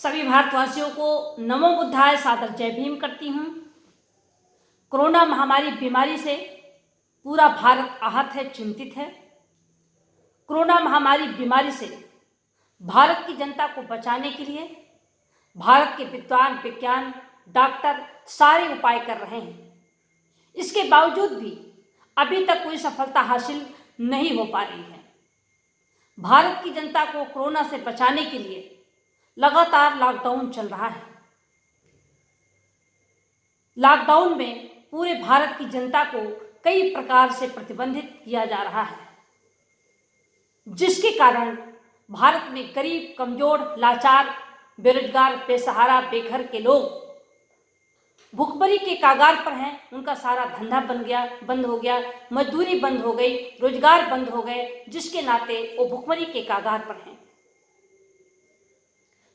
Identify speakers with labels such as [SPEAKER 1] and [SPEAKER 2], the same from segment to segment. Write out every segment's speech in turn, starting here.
[SPEAKER 1] सभी भारतवासियों को नमो बुद्धाय सादर जय भीम करती हूँ। कोरोना महामारी बीमारी से पूरा भारत आहत है, चिंतित है। कोरोना महामारी बीमारी से भारत की जनता को बचाने के लिए भारत के विद्वान, विज्ञान, डॉक्टर सारे उपाय कर रहे हैं। इसके बावजूद भी अभी तक कोई सफलता हासिल नहीं हो पा रही है। भारत की जनता को कोरोना से बचाने के लिए लगातार लॉकडाउन चल रहा है। लॉकडाउन में पूरे भारत की जनता को कई प्रकार से प्रतिबंधित किया जा रहा है, जिसके कारण भारत में गरीब, कमजोर, लाचार, बेरोजगार, बेसहारा, बेघर के लोग भुखमरी के कगार पर हैं। उनका सारा धंधा बंद हो गया, मजदूरी बंद हो गई, रोजगार बंद हो गए, जिसके नाते वो भुखमरी के कगार पर हैं।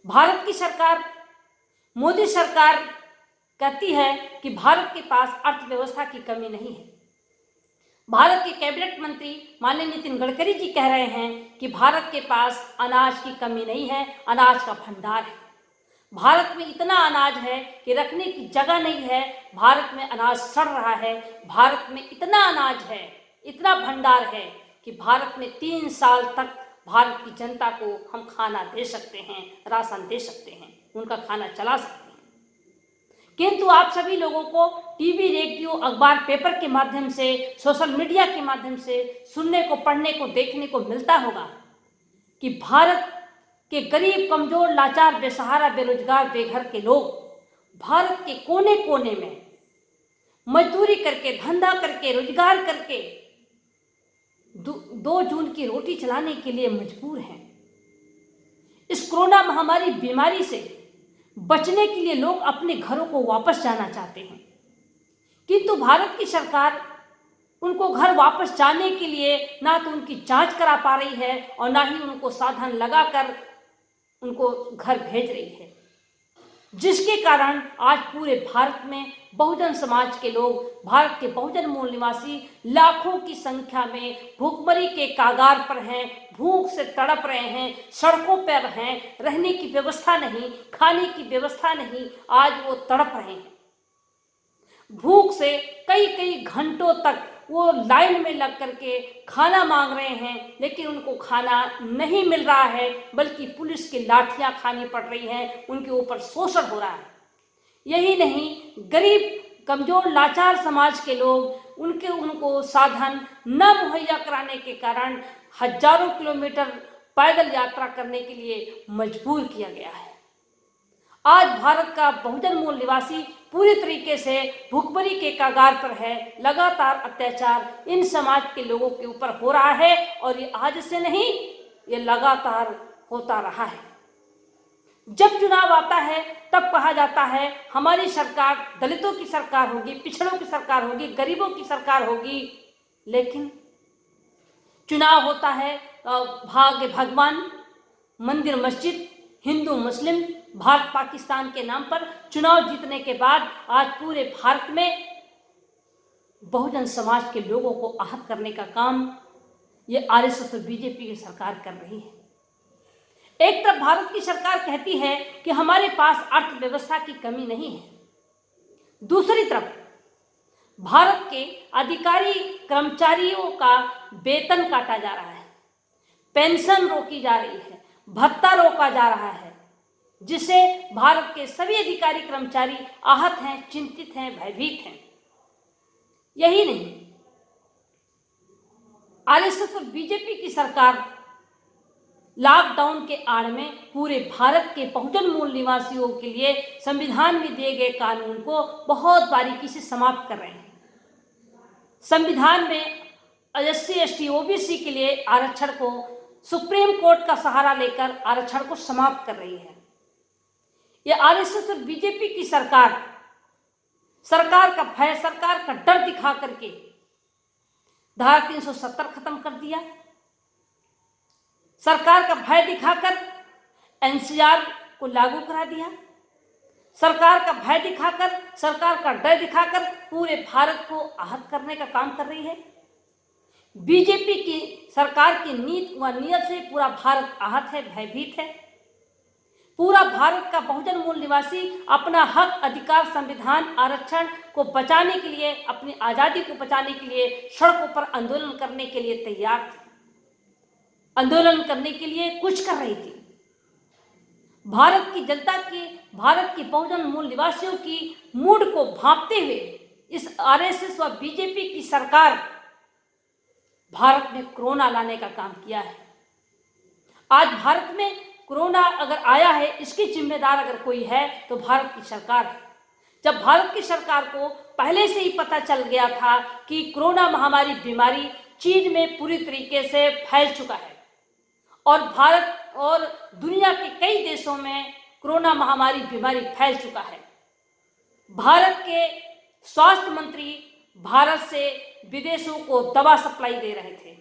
[SPEAKER 1] भारत की सरकार, मोदी सरकार कहती है कि भारत के पास अर्थव्यवस्था की कमी नहीं है। भारत के कैबिनेट मंत्री माननीय नितिन गडकरी जी कह रहे हैं कि भारत के पास अनाज की कमी नहीं है, अनाज का भंडार है। भारत में इतना अनाज है कि रखने की जगह नहीं है। भारत में अनाज सड़ रहा है। भारत में इतना अनाज है, इतना भंडार है कि भारत में 3 साल तक भारत की जनता को हम खाना दे सकते हैं, राशन दे सकते हैं, उनका खाना चला सकते हैं। किंतु आप सभी लोगों को टीवी, रेडियो, अखबार, पेपर के माध्यम से, सोशल मीडिया के माध्यम से सुनने को, पढ़ने को, देखने को मिलता होगा कि भारत के गरीब, कमजोर, लाचार, बेसहारा, बेरोजगार, बेघर के लोग भारत के कोने कोने में मजदूरी करके, धंधा करके, रोजगार करके 2 जून की रोटी चलाने के लिए मजबूर हैं। इस कोरोना महामारी बीमारी से बचने के लिए लोग अपने घरों को वापस जाना चाहते हैं, किंतु भारत की सरकार उनको घर वापस जाने के लिए ना तो उनकी जांच करा पा रही है और ना ही उनको साधन लगाकर उनको घर भेज रही है, जिसके कारण आज पूरे भारत में बहुजन समाज के लोग, भारत के बहुजन मूल निवासी लाखों की संख्या में भूखमरी के कगार पर हैं, भूख से तड़प रहे हैं, सड़कों पर हैं, रहने की व्यवस्था नहीं, खाने की व्यवस्था नहीं, आज वो तड़प रहे हैं। भूख से कई कई घंटों तक वो लाइन में लग करके खाना मांग रहे हैं, लेकिन उनको खाना नहीं मिल रहा है, बल्कि पुलिस की लाठियां खानी पड़ रही हैं, उनके ऊपर शोषण हो रहा है। यही नहीं, गरीब, कमजोर, लाचार समाज के लोग उनको साधन न मुहैया कराने के कारण हजारों किलोमीटर पैदल यात्रा करने के लिए मजबूर किया गया है। आज भारत का बहुजन मूल निवासी पूरी तरीके से भुखमरी के कगार पर है। लगातार अत्याचार इन समाज के लोगों के ऊपर हो रहा है और ये आज से नहीं, ये लगातार होता रहा है। जब चुनाव आता है तब कहा जाता है हमारी सरकार दलितों की सरकार होगी, पिछड़ों की सरकार होगी, गरीबों की सरकार होगी, लेकिन चुनाव होता है भाग्य भगवान, मंदिर मस्जिद, हिंदू मुस्लिम, भारत पाकिस्तान के नाम पर चुनाव जीतने के बाद आज पूरे भारत में बहुजन समाज के लोगों को आहत करने का काम ये आरएसएस और बीजेपी की सरकार कर रही है। एक तरफ भारत की सरकार कहती है कि हमारे पास अर्थव्यवस्था की कमी नहीं है, दूसरी तरफ भारत के अधिकारी कर्मचारियों का वेतन काटा जा रहा है, पेंशन रोकी जा रही है, भत्ता रोका जा रहा है, जिससे भारत के सभी अधिकारी कर्मचारी आहत हैं, चिंतित हैं, भयभीत हैं। यही नहीं, आरएसएस और बीजेपी की सरकार लॉकडाउन के आड़ में पूरे भारत के बहुजन मूल निवासियों के लिए संविधान में दिए गए कानून को बहुत बारीकी से समाप्त कर रहे हैं। संविधान में एससी, एसटी, ओबीसी के लिए आरक्षण को सुप्रीम कोर्ट का सहारा लेकर आरक्षण को समाप्त कर रही है। यह आरएसएस और बीजेपी की सरकार का भय, सरकार का डर दिखा करके धारा 370 खत्म कर दिया, सरकार का भय दिखाकर एनसीआर को लागू करा दिया, सरकार का भय दिखाकर, सरकार का डर दिखाकर पूरे भारत को आहत करने का काम कर रही है। बीजेपी की सरकार की नीति व नियत से पूरा भारत आहत है, भयभीत है। पूरा भारत का बहुजन मूल निवासी अपना हक, अधिकार, संविधान, आरक्षण को बचाने के लिए, अपनी आज़ादी को बचाने के लिए सड़कों पर आंदोलन करने के लिए तैयार थी, आंदोलन करने के लिए कुछ कर रही थी। भारत की जनता की, भारत की बहुजन मूल निवासियों की मूड को भांपते हुए इस आरएसएस व बीजेपी की सरकार भारत में कोरोना लाने का काम किया है। आज भारत में कोरोना अगर आया है, इसकी जिम्मेदार अगर कोई है तो भारत की सरकार है। जब भारत की सरकार को पहले से ही पता चल गया था कि कोरोना महामारी बीमारी चीन में पूरी तरीके से फैल चुका है और भारत और दुनिया के कई देशों में कोरोना महामारी बीमारी फैल चुका है, भारत के स्वास्थ्य मंत्री भारत से विदेशों को दवा सप्लाई दे रहे थे।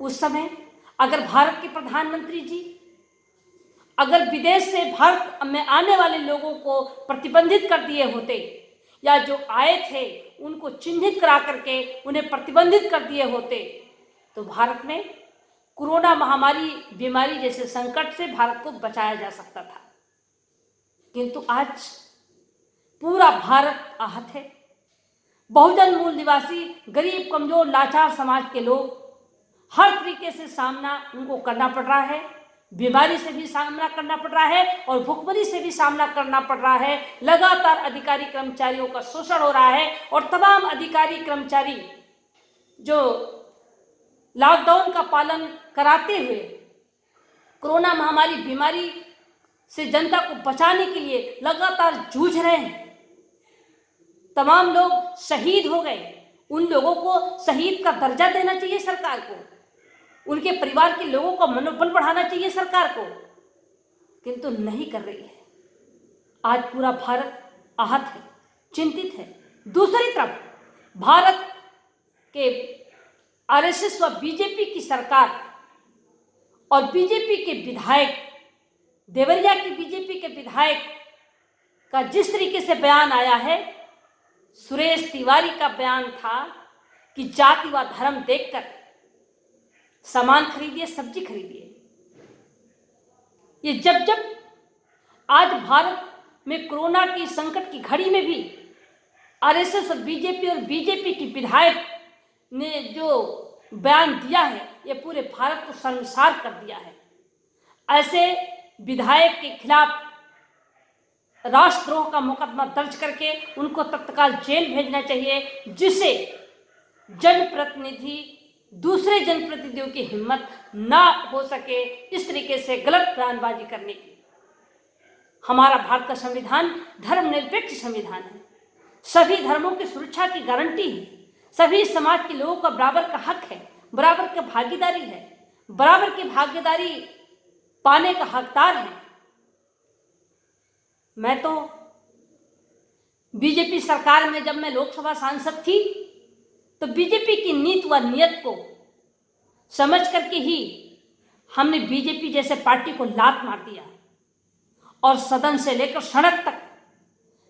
[SPEAKER 1] उस समय अगर भारत के प्रधानमंत्री जी अगर विदेश से भारत में आने वाले लोगों को प्रतिबंधित कर दिए होते या जो आए थे उनको चिन्हित करा करके उन्हें प्रतिबंधित कर दिए होते तो भारत में कोरोना महामारी बीमारी जैसे संकट से भारत को बचाया जा सकता था। किंतु आज पूरा भारत आहत है। बहुजन मूल निवासी, गरीब, कमजोर, लाचार समाज के लोग हर तरीके से सामना उनको करना पड़ रहा है। बीमारी से भी सामना करना पड़ रहा है और भुखमरी से भी सामना करना पड़ रहा है। लगातार अधिकारी कर्मचारियों का शोषण हो रहा है और तमाम अधिकारी कर्मचारी जो लॉकडाउन का पालन कराते हुए कोरोना महामारी बीमारी से जनता को बचाने के लिए लगातार जूझ रहे हैं। तमाम लोग शहीद हो गए। उन लोगों को शहीद का दर्जा देना चाहिए सरकार को, उनके परिवार के लोगों का मनोबल बढ़ाना चाहिए सरकार को, किंतु नहीं कर रही है। आज पूरा भारत आहत है, चिंतित है। दूसरी तरफ भारत के आरएसएस व बीजेपी की सरकार और बीजेपी के विधायक, देवरिया की बीजेपी के विधायक का जिस तरीके से बयान आया है, सुरेश तिवारी का बयान था कि जाति व धर्म देखकर सामान खरीदिए, सब्जी खरीदिए। ये जब जब आज भारत में कोरोना की संकट की घड़ी में भी आरएसएस और बीजेपी की विधायक ने जो बयान दिया है, ये पूरे भारत को शर्मसार कर दिया है। ऐसे विधायक के खिलाफ राष्ट्रद्रोह का मुकदमा दर्ज करके उनको तत्काल जेल भेजना चाहिए, जिससे जनप्रतिनिधि दूसरे जनप्रतिनिधियों की हिम्मत ना हो सके इस तरीके से गलत बयानबाजी करने की। हमारा भारत का संविधान धर्मनिरपेक्ष संविधान है, सभी धर्मों की सुरक्षा की गारंटी है, सभी समाज के लोगों का बराबर का हक है, बराबर की भागीदारी है, बराबर की भागीदारी पाने का हकदार है। मैं तो बीजेपी सरकार में जब मैं लोकसभा सांसद थी तो बीजेपी की नीति व नियत को समझ करके ही हमने बीजेपी जैसे पार्टी को लात मार दिया और सदन से लेकर सड़क तक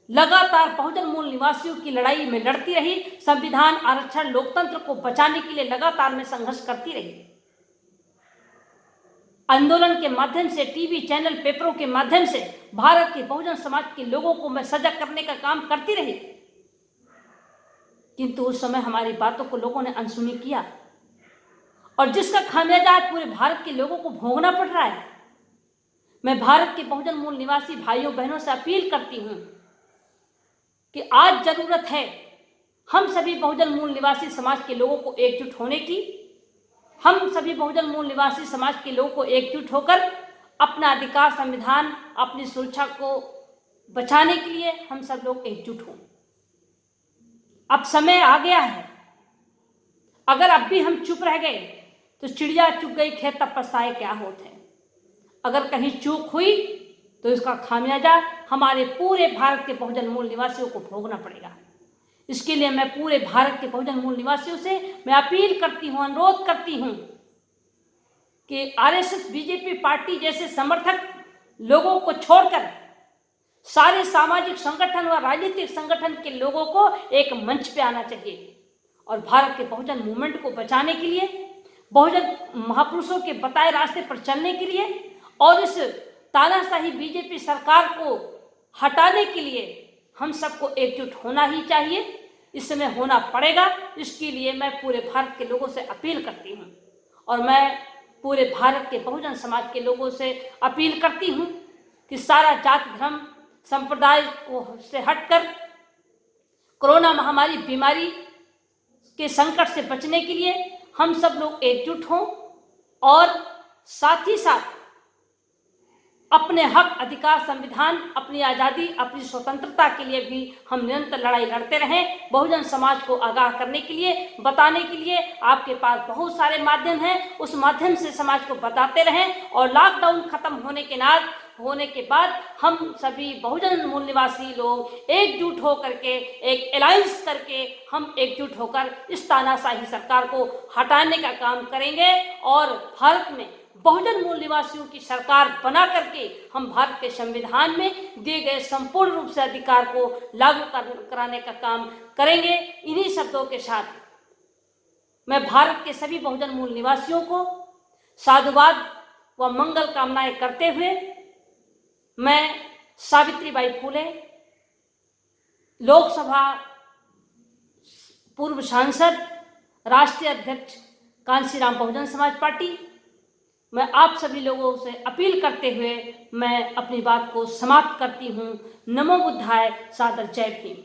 [SPEAKER 1] लगातार बहुजन मूल निवासियों की लड़ाई में लड़ती रही, संविधान, आरक्षण, लोकतंत्र को बचाने के लिए लगातार में संघर्ष करती रही। आंदोलन के माध्यम से, टीवी चैनल, पेपरों के माध्यम से भारत के बहुजन समाज के लोगों को मैं सजग करने का काम करती रही, किंतु उस समय हमारी बातों को लोगों ने अनसुनी किया और जिसका खामियाजा आज पूरे भारत के लोगों को भोगना पड़ रहा है। मैं भारत के बहुजन मूल निवासी भाइयों बहनों से अपील करती हूं कि आज जरूरत है हम सभी बहुजन मूल निवासी समाज के लोगों को एकजुट होने की। हम सभी बहुजन मूल निवासी समाज के लोगों को एकजुट होकर अपना अधिकार, संविधान, अपनी सुरक्षा को बचाने के लिए हम सब लोग एकजुट हों। अब समय आ गया है। अगर अब भी हम चुप रह गए तो चिड़िया चुग गई, खेत तब पछताए क्या होते हैं। अगर कहीं चूक हुई तो इसका खामियाजा हमारे पूरे भारत के बहुजन मूल निवासियों को भोगना पड़ेगा। इसके लिए मैं पूरे भारत के बहुजन मूल निवासियों से मैं अपील करती हूँ, अनुरोध करती हूँ कि आरएसएस, बीजेपी पार्टी जैसे समर्थक लोगों को छोड़कर सारे सामाजिक संगठन व राजनीतिक संगठन के लोगों को एक मंच पे आना चाहिए और भारत के बहुजन मूवमेंट को बचाने के लिए, बहुजन महापुरुषों के बताए रास्ते पर चलने के लिए और इस तानाशाही बीजेपी सरकार को हटाने के लिए हम सबको एकजुट होना ही चाहिए। इस समय होना पड़ेगा। इसके लिए मैं पूरे भारत के लोगों से अपील करती हूँ और मैं पूरे भारत के बहुजन समाज के लोगों से अपील करती हूँ कि सारा जात धर्म संप्रदाय को से हटकर कोरोना महामारी बीमारी के संकट से बचने के लिए हम सब लोग एकजुट हों और साथ ही साथ अपने हक अधिकार संविधान अपनी आज़ादी अपनी स्वतंत्रता के लिए भी हम निरंतर लड़ाई लड़ते रहें। बहुजन समाज को आगाह करने के लिए बताने के लिए आपके पास बहुत सारे माध्यम हैं, उस माध्यम से समाज को बताते रहें और लॉकडाउन खत्म होने के बाद हम सभी बहुजन मूल निवासी लोग एकजुट होकर के एक अलायंस करके हम एकजुट होकर इस तानाशाही सरकार को हटाने का काम करेंगे और भारत में बहुजन मूल निवासियों की सरकार बना करके हम भारत के संविधान में दिए गए संपूर्ण रूप से अधिकार को लागू कराने का काम करेंगे। इन्हीं शब्दों के साथ मैं भारत के सभी बहुजन मूल निवासियों को साधुवाद व मंगल कामनाएं करते हुए मैं सावित्रीबाई फूले लोकसभा पूर्व सांसद राष्ट्रीय अध्यक्ष कांशीराम बहुजन समाज पार्टी, मैं आप सभी लोगों से अपील करते हुए मैं अपनी बात को समाप्त करती हूँ। नमो बुद्धाय। सादर जय भीम।